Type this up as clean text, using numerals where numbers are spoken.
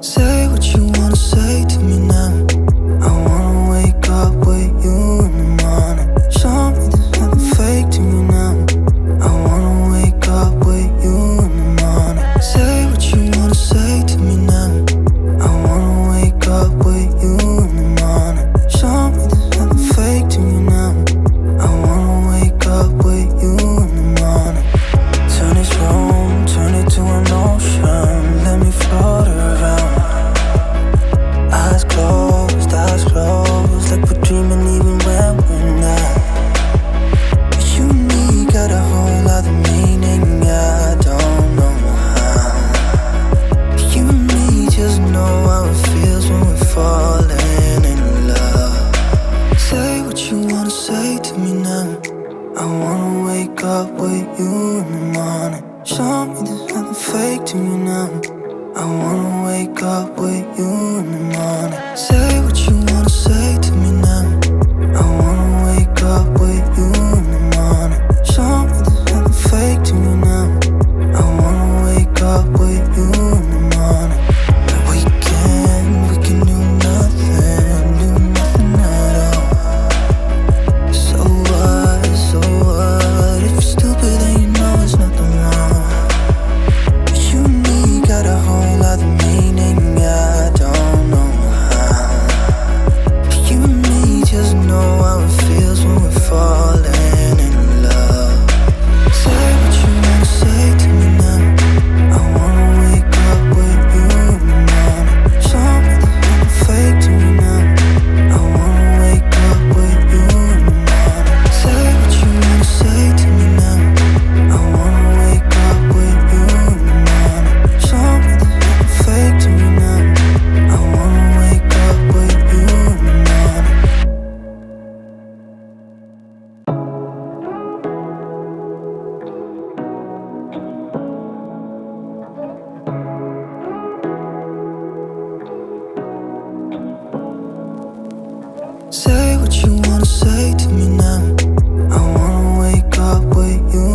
Say what you wanna say to me now. I wanna wake up with you in the morning. Show me there's nothing fake to me now. I wanna wake up with you in the morning. Say what you wanna say to me now. I wanna wake up with you in the morning. Show me there's nothing fake to me now. I wanna wake up with you in the morning. Turn this room, turn it to an ocean. Let me float around. Eyes closed, like we're dreaming even when we're not. You and me got a whole other meaning, I don't know how. You and me just know how it feels when we're falling in love. Say what you wanna say to me now. I wanna wake up with you in the morning. Show me there's nothing fake to me now. I wanna wake up with you in the morning. Say what you wanna say to me now. I wanna wake up with you in the morning. Show me there's nothing fake to me now. I wanna wake up with you in the morning. We can do nothing at all. So what, if you're stupid then you know it's nothing wrong. You and me got a whole other meaning, I don't know how. You and me just know how it feels when we're falling in love. Say what you wanna say to me now. I wanna wake up with you in the morning. Show me there's nothing fake to me now. I wanna wake up with you in the morning. Say what you wanna say to me now. I wanna wake up with you in the morning. Show me there's nothing fake to me now. I wanna wake up with you in the morning. Say what you wanna say to me now. I wanna wake up with you